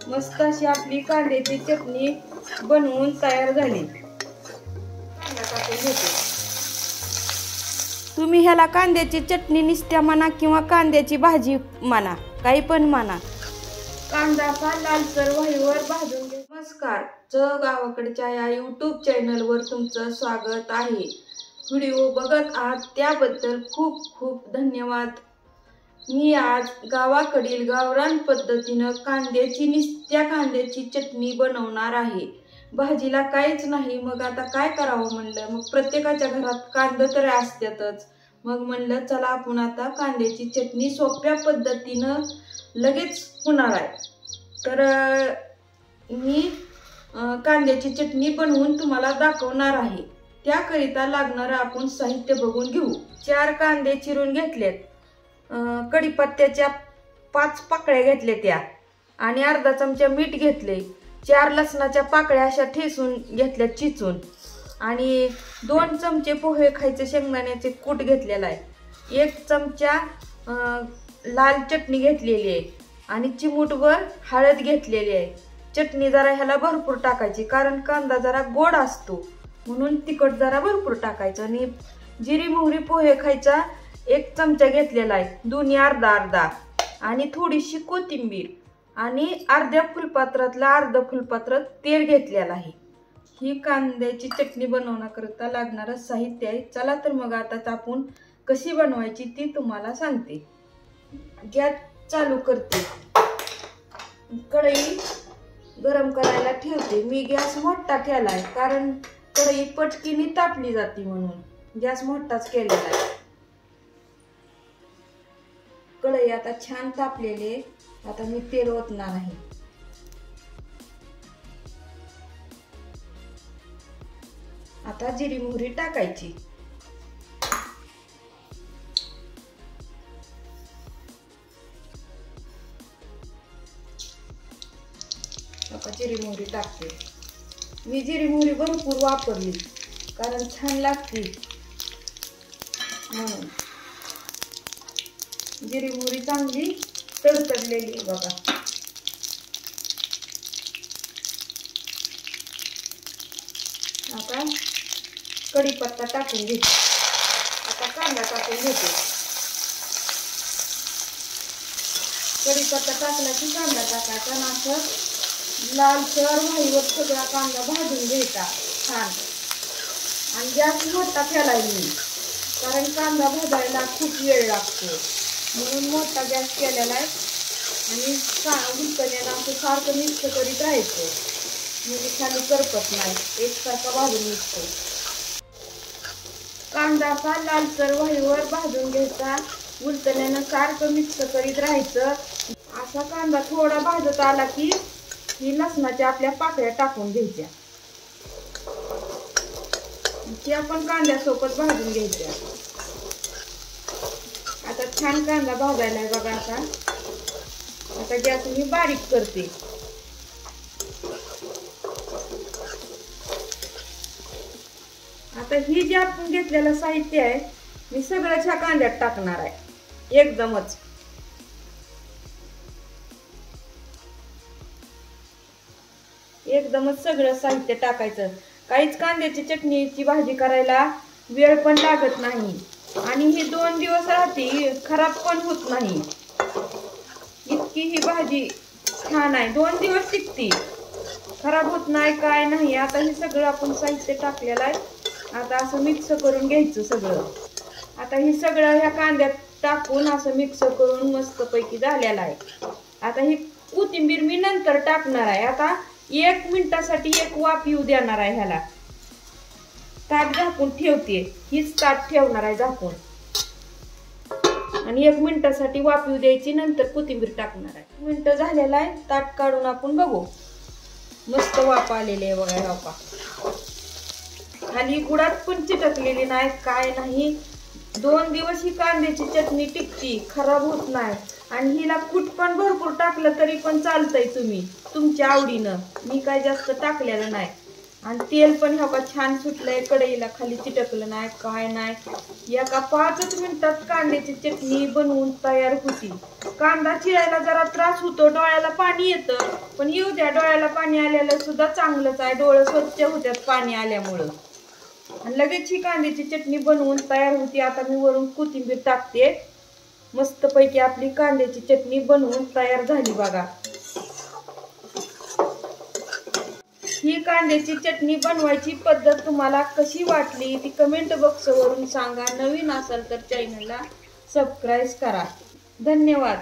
मस्त अशी आपली कांद्याची चटणी बनवून तयार झाली। तुम्ही ह्याला कांद्याची चटणी निस्त्या म्हणा किंवा कांद्याची भाजी म्हणा, काही पण म्हणा। कांदा असा लालसर व्हाईवर भाजून घे। नमस्कार, गावाकडच्या या YouTube चॅनलवर तुमचं स्वागत आहे। व्हिडिओ बघत आहात त्याबद्दल खूप खूप धन्यवाद। मी आज गावाकडील गावरान पद्धतीने निस्त्या कांद्याची चटणी बनवणार आहे। भाजीला काहीच नाही, मग आता काय करावं म्हणलं, मग प्रत्येकाच्या घरात कांदा तर असतातच। मग म्हणलं चला आपण आता कांद्याची चटणी सोप्या पद्धतीने लगेच होणार आहे। तर मी कांद्याची चटणी बनवून तुम्हाला दाखवणार आहे। त्याकरिता लागणारं आपण साहित्य बघून घेऊ। 4 कांदे चिरून घेतलेत, कढीपत्त्याच्या 5 पाकळ्या घेतल्या त्या, आणि अर्धा चमचा मीठ घेतले, 4 लसणाच्या पाकळ्या अशा ठेसून घेतल्या चिचून, आणि 2 चमचे पोहे खायचे शेंगदाण्याचे कूट घेतलेला आहे, 1 चमचा लाल चटणी घेतलेली आहे, आणि चिमूटभर हळद घेतलेली आहे। चटणी जरा ह्याला भरपूर टाकायची, कारण कांदा जरा गोड असतो म्हणून तिखट जरा भरपूर टाकायचं। आणि जिरी मोहरी पोहे खायचा 1 चमचा घेतलेला आहे, दोन्ही अर्धा अर्धा, आणि थोडीशी कोथिंबीर, आणि अर्ध्या फुलपात्रातला अर्ध फुलपात्र तेल घेतलेलं आहे। ही कांद्याची चटणी बनवण्याकरता लागणारं साहित्य आहे। चला तर मग आता आपण कशी बनवायची ती तुम्हाला सांगते। गॅस चालू करते, कढई गरम करायला ठेवते। मी गॅस मोठा केलाय कारण कढई पटकीने तापली जाते म्हणून गॅस मोठाच केलेला आहे। कढई आता छान तापलेली, आता मी तेल ओतणार आहे। आता जिरी मोहरी टाकायची, आता जिरी मोहरी टाकते। मी जिरी मोहरी भरपूर वापरली कारण छान लागते म्हणून। जिरी मोहरी चांगली तडतडलेली बघा। आता कढीपत्ता टाकून घेते, आता कांदा टाकून घेते। कढीपत्ता टाकला की कांदा टाकायचा, आणि असं लालसर व्हाईवर सगळा कांदा भाजून घ्यायचा छान। आणि गॅस मोठा केलाय मी, कारण कांदा भाजायला खूप वेळ लागतो म्हणून मोठा गॅस केलेला आहे। आणि उलटण्याला असं सारखं मिक्स करीत राहायचं म्हणजे खाली करपत नाही, एकसारखा भाजून निघतो। कांदा असा लालसर व्हाईवर भाजून घ्यायचा, उलटण्यानं सारखं मिक्स करीत राहायचं। असा कांदा थोडा भाजत आला की ही लसणाच्या आपल्या पाकळ्या टाकून घ्यायच्या, ती आपण कांद्यासोबत भाजून घ्यायच्या। आता छान कांदा भाजायला आहे बघा। आता गॅस मी बारीक करते। आता ही जे आपण घेतलेलं साहित्य आहे मी सगळंच ह्या कांद्यात टाकणार आहे एकदमच। एकदमच सगळं साहित्य टाकायचं। काहीच कांद्याची चटणीची भाजी करायला वेळ पण लागत नाही, आणि ही 2 दिवस राहते, खराब पण होत नाही। इतकी ही भाजी छान आहे, 2 दिवस टिकते, खराब होत नाही काय नाही। आता हे सगळं आपण साहित्य टाकलेलं आहे, आता असं मिक्स करून घ्यायचं सगळं। आता हे सगळं ह्या कांद्यात टाकून असं मिक्स करून मस्तपैकी झालेलं आहे। आता ही कोथिंबीर मी नंतर टाकणार आहे। आता 1 मिनिटासाठी 1 वाफ येऊ देणार आहे ह्याला। ताट झाकून ठेवते, हीच ताट ठेवणार आहे झाकून, आणि 1 मिनिटासाठी वाफ येऊ द्यायची, नंतर कोथिंबीर टाकणार आहे। 1 मिनिट झालेला आहे, ताट काढून आपण बघू। मस्त वाफ आलेली आहे बघा। ह्या खाली गुडात पण चिटकलेली नाही काय नाही, 2 दिवस ही कांद्याची चटणी टिकती, खराब होत नाही। आणि हिला कूट पण भरपूर टाकलं तरी पण चालतंय, तुम्ही तुमच्या आवडीनं। मी काय जास्त टाकलेलं नाही, आणि तेल पण ह्या का छान सुटलंय, कढईला खाली चिटकलं नाही काय नाही. एका 5 मिनिटात कांद्याची चटणी बनवून तयार होती. कांदा चिरायला जरा त्रास होतो, डोळ्याला पाणी येतं, पण येऊ द्या, डोळ्याला पाणी आलेलं सुद्धा चांगलंच आहे. डोळे स्वच्छ होत्यात पाणी आल्यामुळं. आणि लगेच ही कांद्याची चटणी बनवून तयार होती. आता मी वरून कोथिंबीर टाकते. मस्तपैकी आपली कांद्याची चटणी बनवून तयार झाली बघा. ही कांद्याची चटणी बनवायची पद्धत तुम्हाला कशी वाटली ती कमेंट बॉक्सवरून सांगा. नवीन असाल तर चॅनलला सबस्क्राईब करा. धन्यवाद.